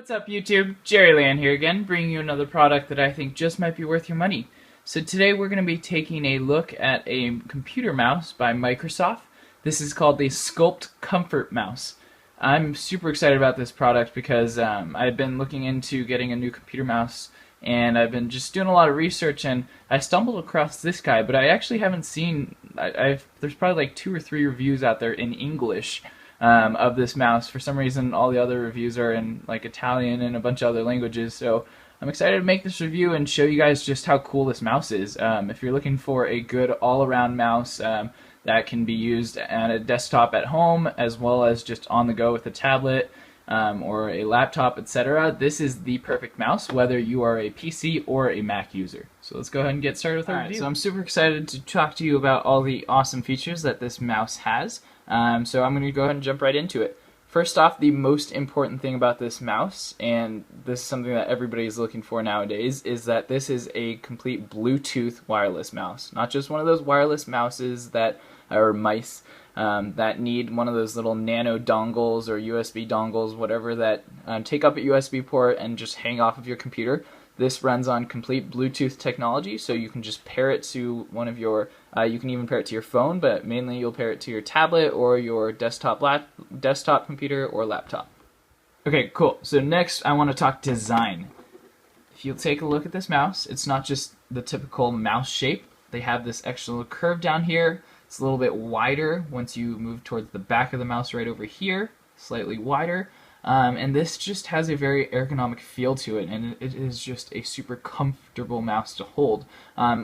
What's up YouTube? Jerryland here again, bringing you another product that I think just might be worth your money. So today we're going to be taking a look at a computer mouse by Microsoft. This is called the Sculpt Comfort Mouse. I'm super excited about this product because I've been looking into getting a new computer mouse and I've been just doing a lot of research and I stumbled across this guy, but I actually haven't seen, there's probably like 2 or 3 reviews out there in English of this mouse. For some reason all the other reviews are in like Italian and a bunch of other languages, so I'm excited to make this review and show you guys just how cool this mouse is. If you're looking for a good all-around mouse that can be used at a desktop at home as well as just on the go with a tablet or a laptop, etc., this is the perfect mouse whether you are a PC or a Mac user. So let's go ahead and get started with our review. So I'm super excited to talk to you about all the awesome features that this mouse has. So I'm going to go ahead and jump right into it. First off, the most important thing about this mouse, and this is something that everybody is looking for nowadays, is that this is a complete Bluetooth wireless mouse. Not just one of those wireless mouses that are mice that need one of those little nano dongles or USB dongles, whatever, that take up a USB port and just hang off of your computer. This runs on complete Bluetooth technology, so you can just pair it to one of your, you can even pair it to your phone, but mainly you'll pair it to your tablet or your desktop computer or laptop. Okay, cool. So next I want to talk design. If you'll take a look at this mouse, it's not just the typical mouse shape. They have this extra little curve down here. It's a little bit wider once you move towards the back of the mouse right over here, slightly wider. And this just has a very ergonomic feel to it, and it is just a super comfortable mouse to hold,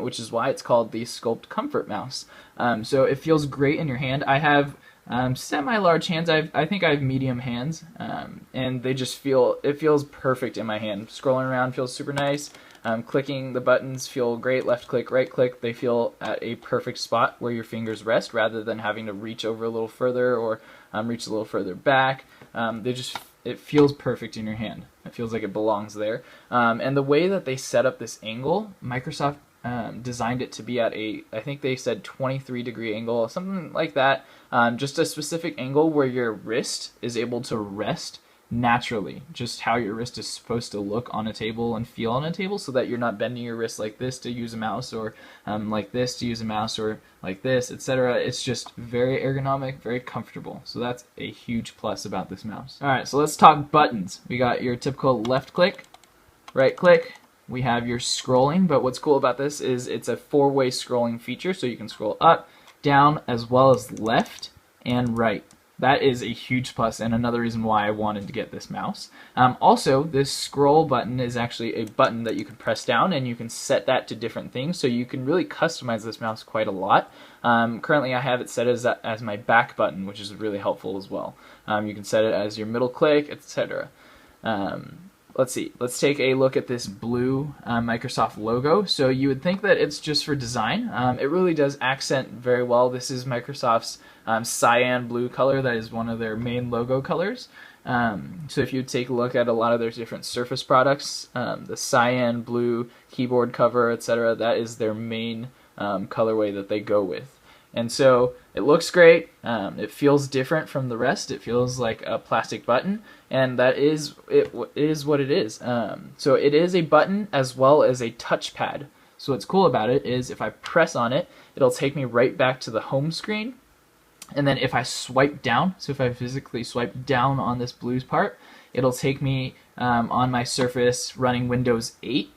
which is why it's called the Sculpt Comfort Mouse. So it feels great in your hand. I have semi-large hands. I think I have medium hands, and they just it feels perfect in my hand. Scrolling around feels super nice. Clicking the buttons feel great. Left click, right click, they feel at a perfect spot where your fingers rest rather than having to reach over a little further or reach a little further back. It feels perfect in your hand. It feels like it belongs there. And the way that they set up this angle, Microsoft designed it to be at I think they said 23-degree angle, something like that. Just a specific angle where your wrist is able to rest naturally, just how your wrist is supposed to look on a table and feel on a table, so that you're not bending your wrist like this to use a mouse, or like this to use a mouse, or like this, etc. It's just very ergonomic, very comfortable. So that's a huge plus about this mouse. Alright, so let's talk buttons. We got your typical left click, right click, we have your scrolling, but what's cool about this is it's a 4-way scrolling feature, so you can scroll up, down, as well as left and right. That is a huge plus and another reason why I wanted to get this mouse. Also, this scroll button is actually a button that you can press down, and you can set that to different things, so you can really customize this mouse quite a lot. Currently I have it set as my back button, which is really helpful as well. You can set it as your middle click, etc. Let's see. Let's take a look at this blue Microsoft logo. So you would think that it's just for design. It really does accent very well. This is Microsoft's cyan blue color. That is one of their main logo colors. So if you take a look at a lot of their different Surface products, the cyan blue keyboard cover, etc., that is their main colorway that they go with. And so it looks great. It feels different from the rest. It feels like a plastic button, and that is what it is. So it is a button as well as a touchpad. So what's cool about it is if I press on it, it'll take me right back to the home screen. And then if I swipe down, so if I physically swipe down on this blue part, it'll take me on my Surface running Windows 8.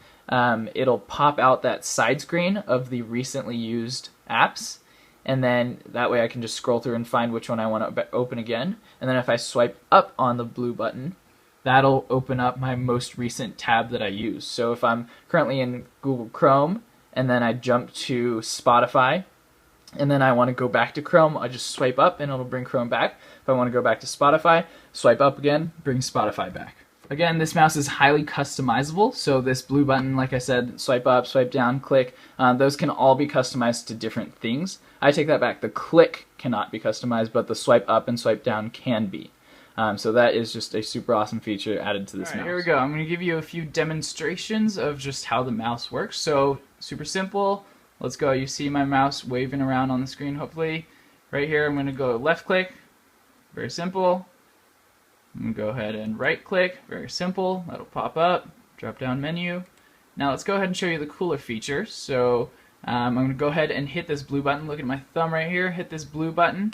It'll pop out that side screen of the recently used apps. And then that way I can just scroll through and find which one I want to open again. And then if I swipe up on the blue button, that'll open up my most recent tab that I use. So if I'm currently in Google Chrome and then I jump to Spotify and then I want to go back to Chrome, I just swipe up and it'll bring Chrome back. If I want to go back to Spotify, swipe up again, bring Spotify back. Again, this mouse is highly customizable, so this blue button, like I said, swipe up, swipe down, click, those can all be customized to different things. I take that back. The click cannot be customized, but the swipe up and swipe down can be. So that is just a super awesome feature added to this mouse. Here we go. I'm going to give you a few demonstrations of just how the mouse works. So super simple. Let's go. You see my mouse waving around on the screen, hopefully. Right here, I'm going to go left click. Very simple. I'm going to go ahead and right click, very simple, that'll pop up, drop down menu. Now let's go ahead and show you the cooler features. So I'm going to go ahead and hit this blue button, look at my thumb right here, hit this blue button,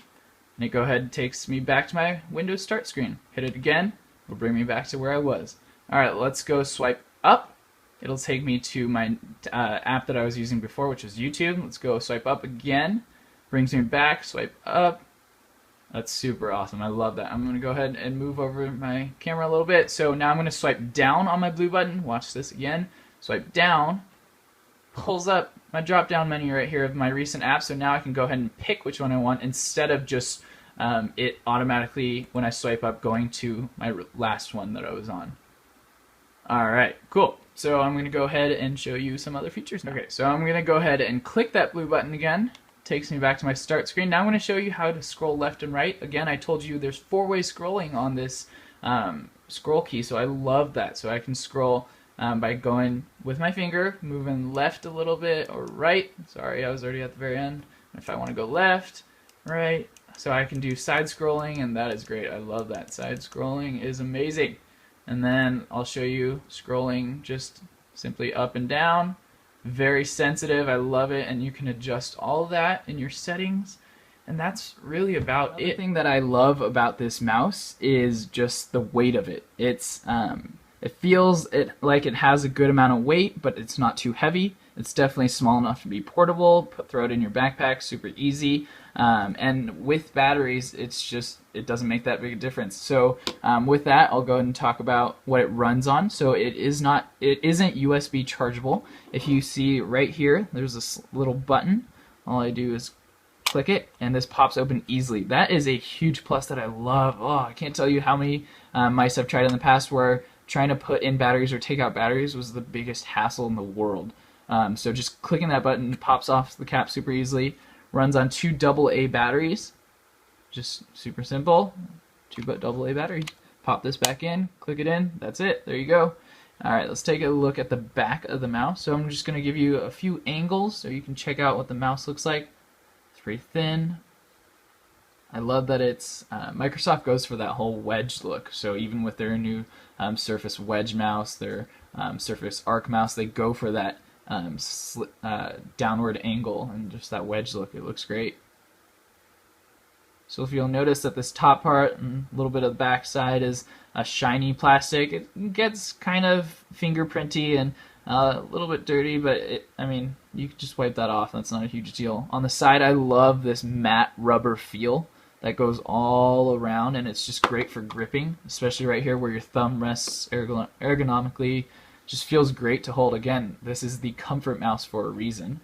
and it go ahead and takes me back to my Windows start screen. Hit it again, it'll bring me back to where I was. Alright, let's go swipe up. It'll take me to my app that I was using before, which was YouTube. Let's go swipe up again, brings me back, swipe up. That's super awesome. I love that. I'm going to go ahead and move over my camera a little bit. So now I'm going to swipe down on my blue button. Watch this again. Swipe down. Pulls up my drop-down menu right here of my recent apps. So now I can go ahead and pick which one I want instead of just it automatically, when I swipe up, going to my last one that I was on. Alright, cool. So I'm going to go ahead and show you some other features now. Okay, so I'm going to go ahead and click that blue button again. Takes me back to my start screen. Now I'm going to show you how to scroll left and right. Again, I told you there's 4-way scrolling on this scroll key, so I love that. So I can scroll by going with my finger, moving left a little bit, or right. Sorry, I was already at the very end. If I want to go left, right, so I can do side scrolling, and that is great. I love that. Side scrolling is amazing. And then I'll show you scrolling just simply up and down. Very sensitive, I love it, and you can adjust all of that in your settings, and that's really about it. The thing that I love about this mouse is just the weight of it. It feels like it has a good amount of weight, but it's not too heavy. It's definitely small enough to be portable. Throw it in your backpack, super easy. And with batteries, it doesn't make that big a difference. So with that, I'll go ahead and talk about what it runs on. So it isn't USB chargeable. If you see right here, there's this little button. All I do is click it, and this pops open easily. That is a huge plus that I love. Oh, I can't tell you how many mice I've tried in the past where trying to put in batteries or take out batteries was the biggest hassle in the world. So just clicking that button pops off the cap super easily. Runs on 2 AA batteries. Just super simple. 2 AA batteries. Pop this back in, click it in, that's it. There you go. Alright, let's take a look at the back of the mouse. So I'm just going to give you a few angles so you can check out what the mouse looks like. It's pretty thin. I love that it's Microsoft goes for that whole wedge look. So even with their new Surface Wedge mouse, their Surface Arc mouse, they go for that downward angle and just that wedge look. It looks great. So if you'll notice that this top part and a little bit of the back side is a shiny plastic, it gets kind of fingerprinty and a little bit dirty, but I mean, you can just wipe that off. That's not a huge deal. On the side, I love this matte rubber feel that goes all around, and it's just great for gripping, especially right here where your thumb rests ergonomically. Just feels great to hold. Again, this is the comfort mouse for a reason.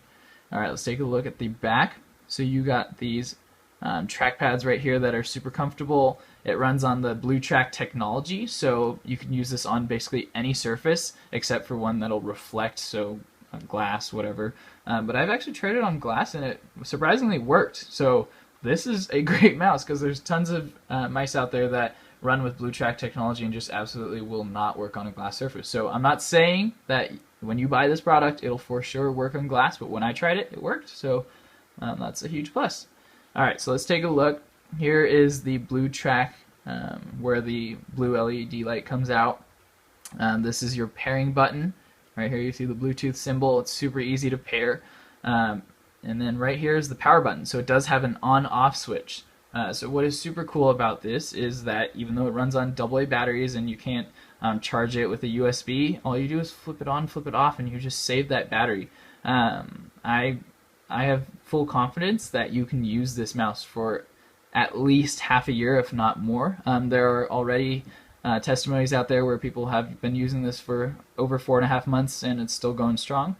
Alright, let's take a look at the back. So you got these trackpads right here that are super comfortable. It runs on the BlueTrack technology, so you can use this on basically any surface except for one that'll reflect, so glass, whatever. But I've actually tried it on glass and it surprisingly worked. So this is a great mouse because there's tons of mice out there that run with BlueTrack technology and just absolutely will not work on a glass surface. So I'm not saying that when you buy this product it'll for sure work on glass, but when I tried it, it worked. So that's a huge plus. Alright, so let's take a look. Here is the BlueTrack where the blue LED light comes out. This is your pairing button. Right here you see the Bluetooth symbol. It's super easy to pair. And then right here is the power button. So it does have an on-off switch. So what is super cool about this is that even though it runs on AA batteries and you can't charge it with a USB, all you do is flip it on, flip it off, and you just save that battery. I have full confidence that you can use this mouse for at least half a year, if not more. There are already testimonies out there where people have been using this for over 4.5 months and it's still going strong.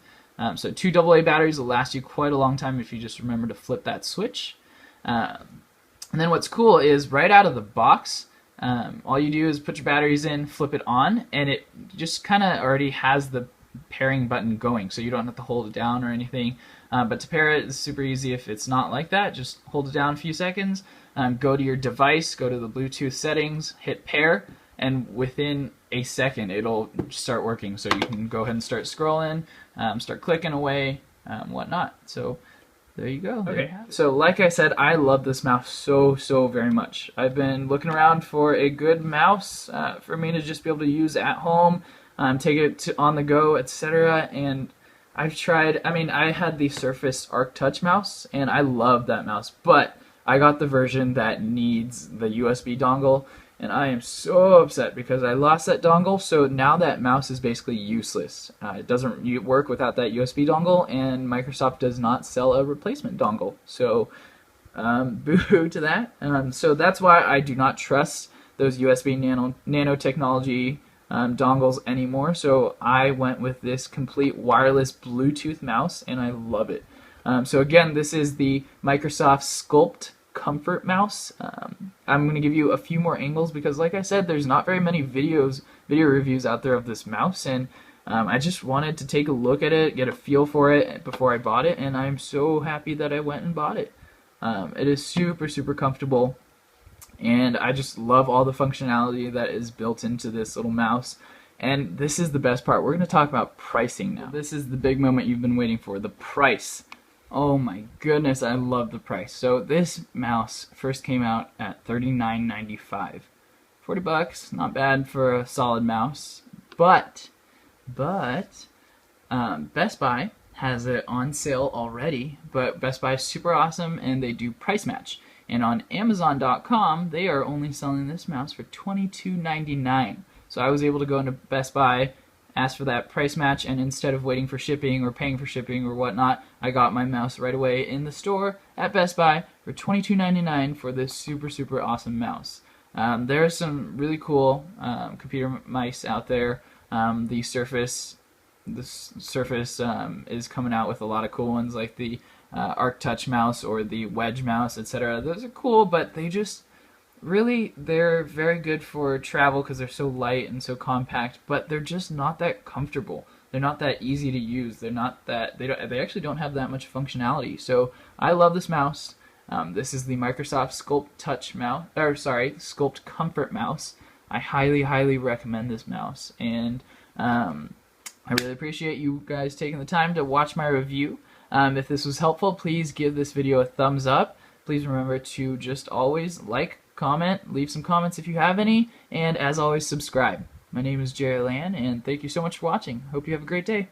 So 2 AA batteries will last you quite a long time if you just remember to flip that switch. And then what's cool is right out of the box, all you do is put your batteries in, flip it on, and it just kind of already has the pairing button going, so you don't have to hold it down or anything. But to pair it is super easy if it's not like that. Just hold it down a few seconds, go to your device, go to the Bluetooth settings, hit pair, and within a second it'll start working. So you can go ahead and start scrolling, start clicking away, whatnot. So there you go. Okay, so like I said, I love this mouse so very much. I've been looking around for a good mouse for me to just be able to use at home, take it on the go, etc. And I've tried, I mean, I had the Surface Arc Touch mouse, and I love that mouse, but I got the version that needs the USB dongle, and I am so upset because I lost that dongle, so now that mouse is basically useless. It doesn't work without that USB dongle, and Microsoft does not sell a replacement dongle. So, boo to that. So that's why I do not trust those USB nanotechnology dongles anymore. So I went with this complete wireless Bluetooth mouse, and I love it. So again, this is the Microsoft Sculpt Comfort Mouse. I'm going to give you a few more angles because, like I said, there's not very many video reviews out there of this mouse, and I just wanted to take a look at it, get a feel for it before I bought it, and I'm so happy that I went and bought it. It is super comfortable, and I just love all the functionality that is built into this little mouse. And this is the best part. We're going to talk about pricing now. This is the big moment you've been waiting for, the price. Oh my goodness, I love the price. So this mouse first came out at $39.95. $40, not bad for a solid mouse. But Best Buy has it on sale already. But Best Buy is super awesome, and they do price match. And on Amazon.com, they are only selling this mouse for $22.99. So I was able to go into Best Buy, ask for that price match, and instead of waiting for shipping or paying for shipping or whatnot, I got my mouse right away in the store at Best Buy for $22.99 for this super awesome mouse. There are some really cool computer mice out there. The Surface is coming out with a lot of cool ones, like the Arc Touch mouse or the Wedge mouse, etc. Those are cool, but they're very good for travel because they're so light and so compact, but they're just not that comfortable. They're not that easy to use. They actually don't have that much functionality. So I love this mouse. This is the Microsoft Sculpt Comfort Mouse. I highly recommend this mouse, and I really appreciate you guys taking the time to watch my review. If this was helpful, please give this video a thumbs up. Please remember to just always like, comment, leave some comments if you have any, and as always, subscribe. My name is Jerry Land, and thank you so much for watching. Hope you have a great day.